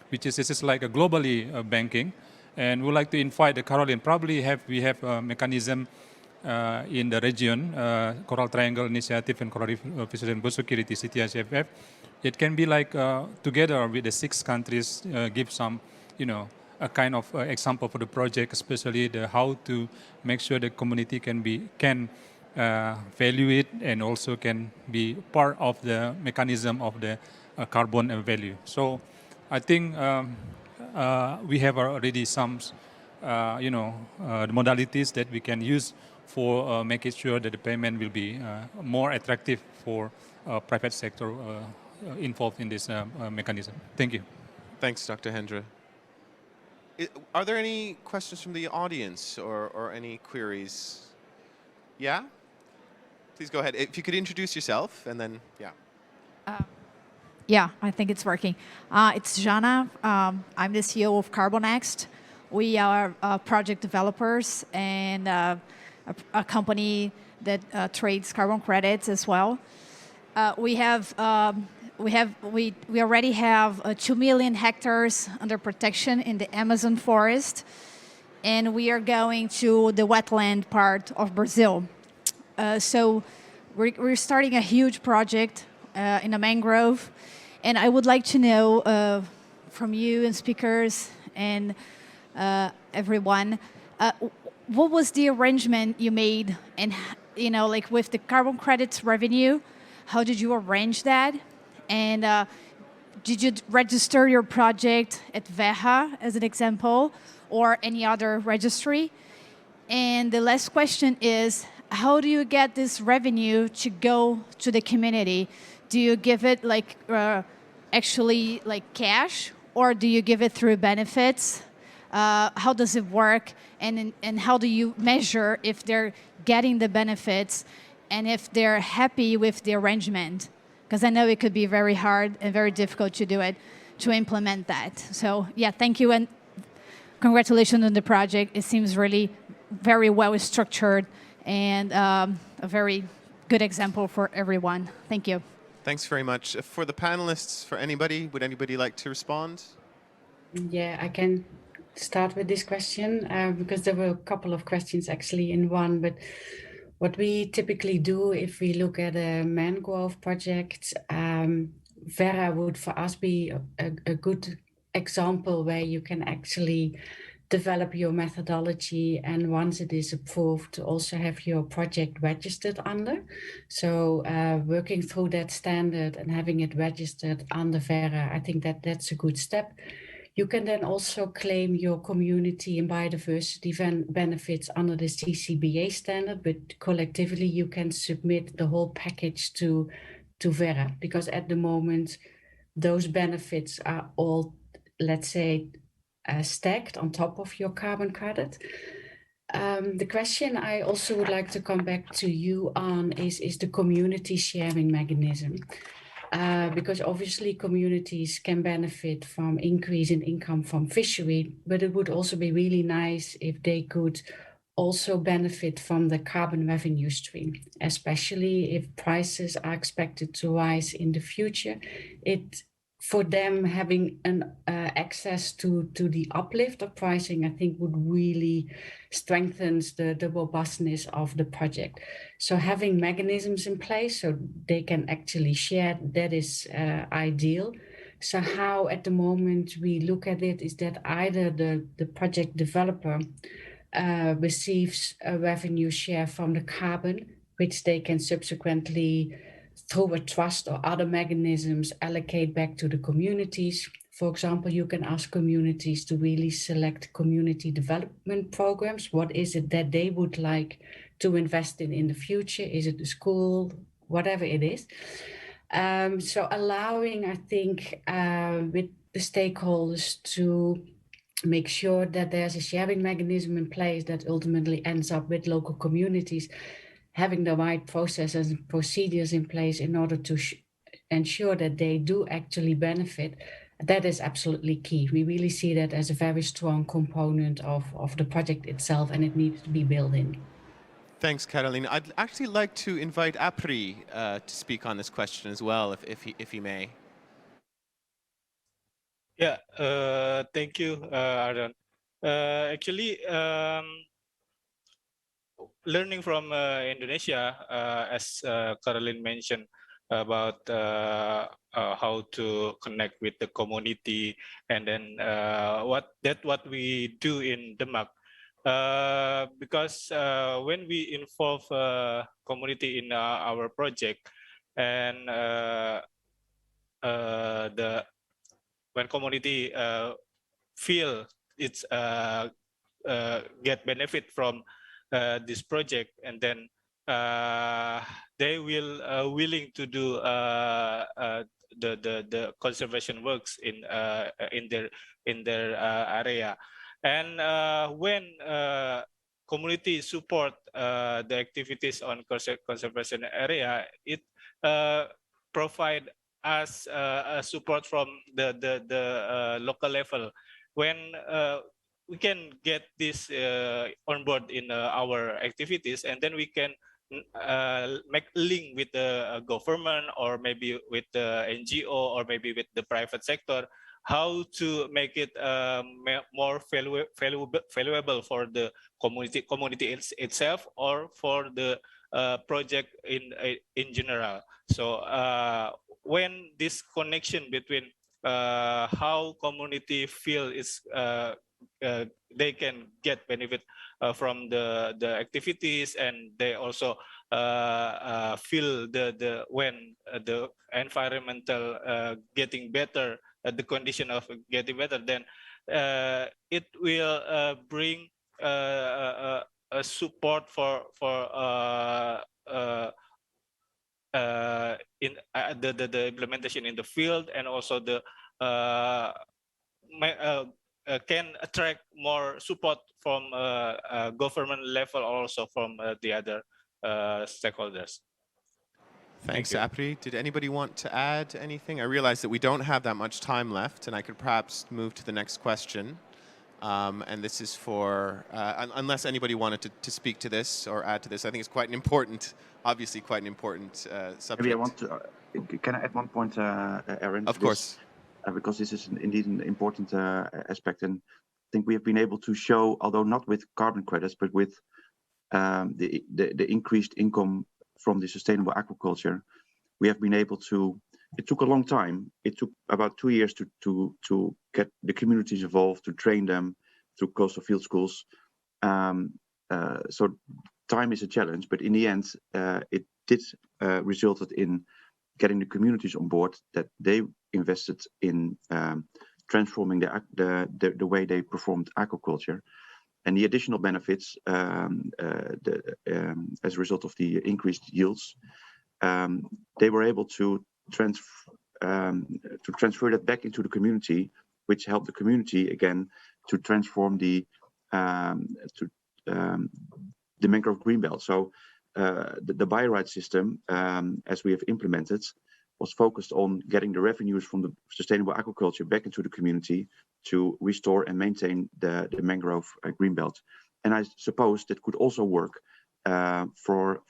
Speaker 9: which is like a globally banking. And we'd like to invite the Caroline. Probably we have a mechanism in the region, Coral Triangle Initiative and Coral Reef Fisheries and Biosecurity, CTICFF. It can be like together with the 6 countries, give some, a kind of example for the project, especially how to make sure the community can value it and also can be part of the mechanism of the carbon value. So I think we have already some, the modalities that we can use for making sure that the payment will be more attractive for private sector involved in this mechanism. Thank you.
Speaker 2: Thanks, Dr. Hendra. Are there any questions from the audience or any queries? Yeah? please go ahead. If you could introduce yourself, and then, yeah.
Speaker 13: Yeah, I think it's working. It's Jana. I'm the CEO of CarbonNext. We are project developers and a company that trades carbon credits as well. We already have 2 million hectares under protection in the Amazon forest, and we are going to the wetland part of Brazil. So we're starting a huge project in a mangrove. And I would like to know from you and speakers and everyone, what was the arrangement you made, and like with the carbon credits revenue, how did you arrange that? And did you register your project at Verra as an example, or any other registry? And the last question is, how do you get this revenue to go to the community? Do you give it like actually like cash, or do you give it through benefits? How does it work? And how do you measure if they're getting the benefits and if they're happy with the arrangement? Because I know it could be very hard and very difficult to do it, to implement that. So yeah, thank you, and congratulations on the project. It seems really very well structured and a very good example for everyone. Thank you.
Speaker 2: Thanks very much. For the panelists, for anybody, would anybody like to respond?
Speaker 12: Yeah, I can start with this question because there were a couple of questions actually in one. But what we typically do if we look at a mangrove project, Verra would for us be a good example where you can actually develop your methodology, and once it is approved, to also have your project registered under. So working through that standard and having it registered under Verra, I think that that's a good step. You can then also claim your community and biodiversity benefits under the CCBA standard, but collectively you can submit the whole package to Verra, because at the moment those benefits are all, let's say, stacked on top of your carbon credit. The question I also would like to come back to you on is the community sharing mechanism. Because obviously communities can benefit from increase in income from fishery, but it would also be really nice if they could also benefit from the carbon revenue stream, especially if prices are expected to rise in the future. For them, having an access to the uplift of pricing, I think would really strengthen the robustness of the project. So having mechanisms in place so they can actually share, that is ideal. So how at the moment we look at it is that either the project developer receives a revenue share from the carbon, which they can subsequently through a trust or other mechanisms allocate back to the communities. For example, you can ask communities to really select community development programs. What is it that they would like to invest in the future? Is it a school? Whatever it is. So allowing, I think, with the stakeholders to make sure that there's a sharing mechanism in place that ultimately ends up with local communities having the right processes and procedures in place in order to ensure that they do actually benefit. That is absolutely key. We really see that as a very strong component of the project itself, and it needs to be built in.
Speaker 2: Thanks, Caroline. I'd actually like to invite Apri to speak on this question as well, if he may.
Speaker 14: Yeah, thank you, Aaron. Actually, learning from Indonesia, as Caroline mentioned about how to connect with the community, and then what we do in Demak, because when we involve community in our project, and when community feel it's get benefit from this project, and then they will willing to do the conservation works in their area. And when community support the activities on conservation area, it provide us a support from the local level. When we can get this on board in our activities, and then we can make link with the government, or maybe with the NGO, or maybe with the private sector, how to make it more valuable for the community itself, or for the project in general. So when this connection between how community feel is they can get benefit from the activities, and they also feel the when the environmental getting better, the condition of getting better, then it will bring a support for in the implementation in the field, and also the can attract more support from government level, also from the other stakeholders.
Speaker 2: Thanks, Apri. Did anybody want to add anything? I realize that we don't have that much time left, and I could perhaps move to the next question. And this is for, unless anybody wanted to speak to this or add to this, I think it's quite an important, obviously quite an important subject.
Speaker 3: Maybe I want to, can I add one point, Aaron?
Speaker 2: Of course.
Speaker 3: Because this is indeed an important aspect, and I think we have been able to show, although not with carbon credits, but with the increased income from the sustainable aquaculture, we have been able to. It took a long time. It took about 2 years to get the communities involved, to train them through coastal field schools. So time is a challenge, but in the end, it did resulted in getting the communities on board, that they invested in transforming the way they performed aquaculture, and the additional benefits as a result of the increased yields, they were able to transfer that back into the community, which helped the community again to transform the mangrove greenbelt. So the bioride system, as we have implemented, was focused on getting the revenues from the sustainable aquaculture back into the community to restore and maintain the mangrove greenbelt. And I suppose that could also work for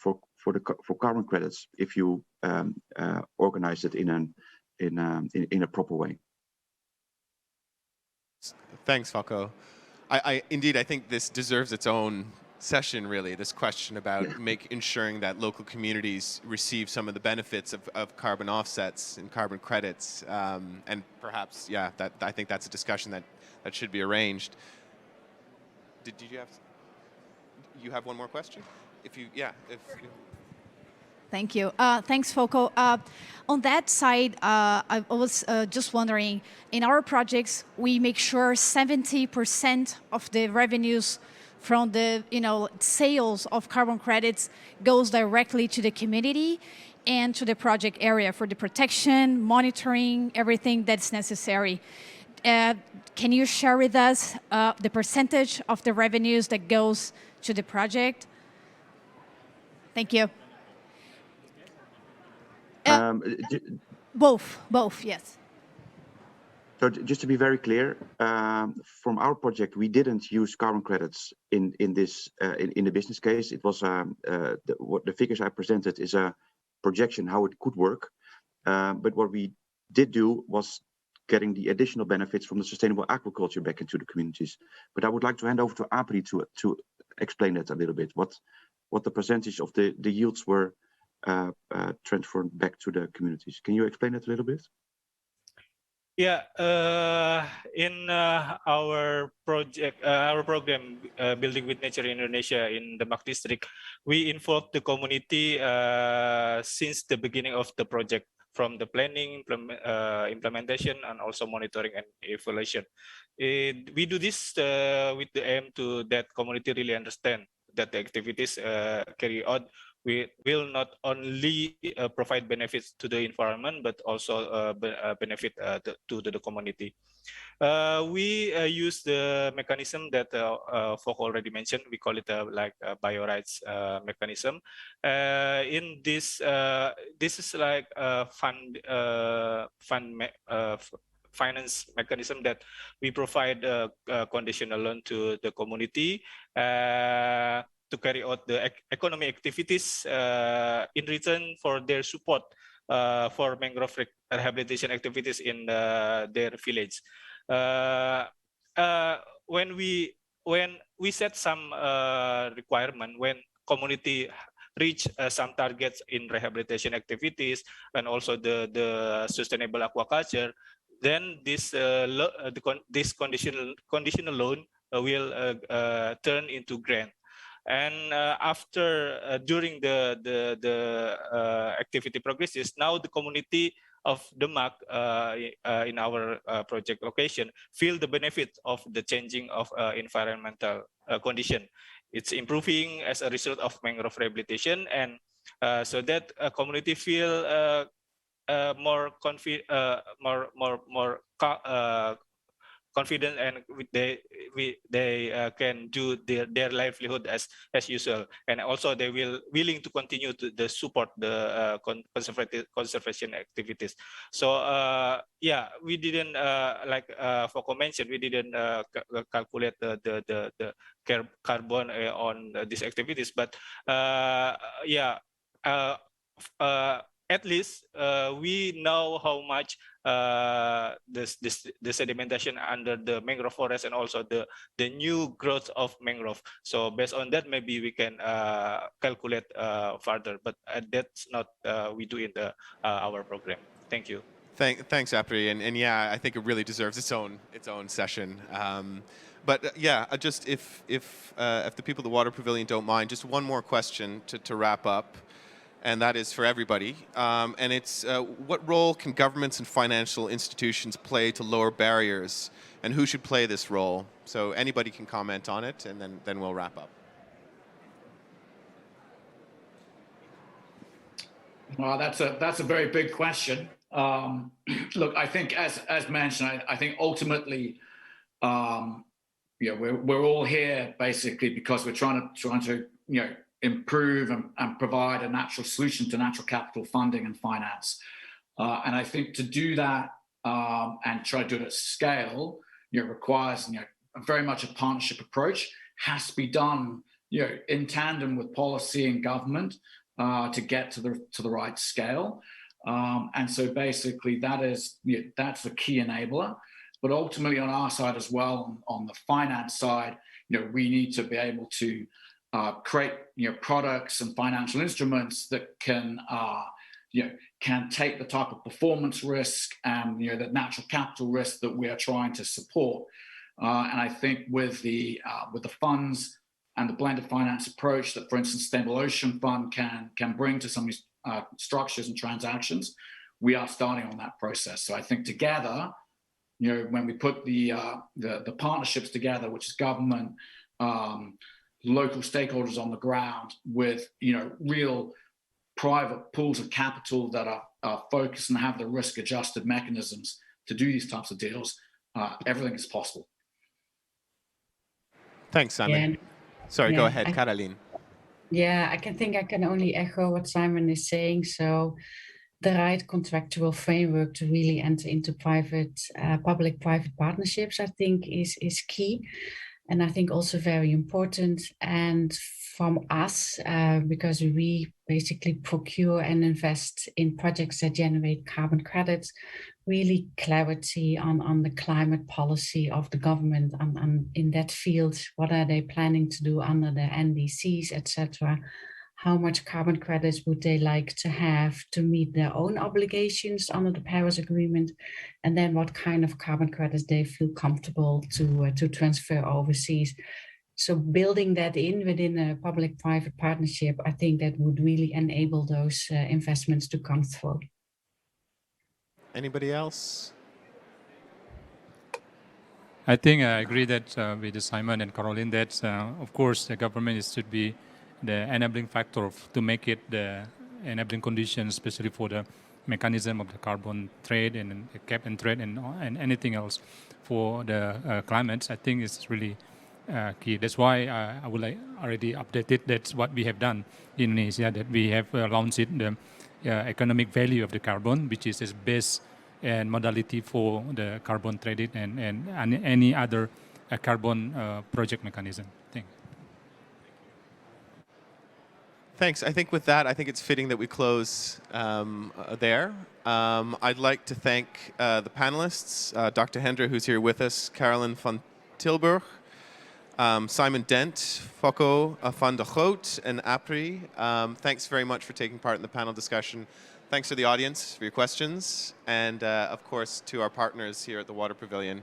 Speaker 3: carbon credits if you organize it in a proper way.
Speaker 2: Thanks, Foco. Indeed, I think this deserves its own session, really, this question about ensuring that local communities receive some of the benefits of carbon offsets and carbon credits. And perhaps, I think that's a discussion that should be arranged. Did you have one more question?
Speaker 13: Thank you. Thanks, Foco. On that side, I was just wondering, in our projects, we make sure 70% of the revenues from the sales of carbon credits goes directly to the community and to the project area for the protection, monitoring, everything that's necessary. Can you share with us the percentage of the revenues that goes to the project? Thank you. Both, yes.
Speaker 3: So just to be very clear, from our project, we didn't use carbon credits in the business case. It was what the figures I presented is a projection how it could work. But what we did do was getting the additional benefits from the sustainable aquaculture back into the communities. But I would like to hand over to Apri to explain that a little bit. What the percentage of the yields were transferred back to the communities. Can you explain that a little bit?
Speaker 14: Yeah, in our project, our program, Building with Nature Indonesia in the Mak District, we involved the community since the beginning of the project, from the planning, implementation, and also monitoring and evaluation. We do this with the aim to that community really understand that the activities carried out we will not only provide benefits to the environment, but also benefit to the community. We use the mechanism that Foco already mentioned. We call it like a biorights mechanism. In this, this is like a finance mechanism that we provide conditional loan to the community to carry out the economic activities in return for their support for mangrove rehabilitation activities in their village. When we set some requirement, when community reach some targets in rehabilitation activities and also the sustainable aquaculture, then this this conditional loan will turn into grant. And after during the activity progresses, now the community of Demak in our project location feel the benefit of the changing of environmental condition. It's improving as a result of mangrove rehabilitation, and so that community feel more confident, and they can do their livelihood as usual, and also they will willing to continue to support the conservation activities. So yeah, we didn't like Foco mentioned, we didn't calculate the carbon on these activities, but yeah, at least we know how much the sedimentation under the mangrove forest and also the new growth of mangrove. So based on that, maybe we can calculate further, but that's not we do in the our program. Thank you.
Speaker 2: Thanks, Apri, and yeah, I think it really deserves its own session. But yeah, just if the people of the Water Pavilion don't mind, just one more question to wrap up. And that is for everybody. And it's what role can governments and financial institutions play to lower barriers, and who should play this role? So anybody can comment on it, and then we'll wrap up.
Speaker 11: Well, that's a very big question. Look, I think as mentioned, I think ultimately, we're all here basically because we're trying to improve and provide a natural solution to natural capital funding and finance. And I think to do that and try to do it at scale, requires very much a partnership approach. Has to be done in tandem with policy and government to get to the right scale. And so basically that's the key enabler. But ultimately on our side as well, on the finance side, we need to be able to create products and financial instruments that can take the type of performance risk and the natural capital risk that we are trying to support. And I think with the funds and the blended finance approach that, for instance, Sustainable Ocean Fund can bring to some of these structures and transactions, we are starting on that process. So I think together, when we put the partnerships together, which is government, local stakeholders on the ground with real private pools of capital that are focused and have the risk-adjusted mechanisms to do these types of deals, everything is possible.
Speaker 2: Thanks, Simon.
Speaker 12: Yeah.
Speaker 2: Sorry, go ahead, Caroline.
Speaker 12: Yeah, I can only echo what Simon is saying. So the right contractual framework to really enter into public-private partnerships, I think is key. And I think also very important. And from us, because we basically procure and invest in projects that generate carbon credits, really clarity on the climate policy of the government in that field. What are they planning to do under the NDCs, etc.? How much carbon credits would they like to have to meet their own obligations under the Paris Agreement? And then what kind of carbon credits they feel comfortable to transfer overseas. So building that within a public-private partnership, I think that would really enable those investments to come through.
Speaker 2: Anybody else?
Speaker 9: I think I agree that with Simon and Caroline that, of course, the government should be the enabling factor to make it the enabling conditions, especially for the mechanism of the carbon trade and cap and trade and anything else for the climates, I think is really key. That's why I would like already updated. That's what we have done in Indonesia, that we have launched the economic value of the carbon, which is its base and modality for the carbon trading and any other carbon project mechanism. Thank you.
Speaker 2: Thanks. I think with that, I think it's fitting that we close there. I'd like to thank the panelists, Dr. Hendra, who's here with us, Carolyn van Tilburg, Simon Dent, Foco van der Goot, and APRI. Thanks very much for taking part in the panel discussion. Thanks to the audience for your questions. And of course, to our partners here at the Water Pavilion.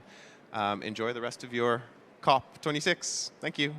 Speaker 2: Enjoy the rest of your COP26. Thank you.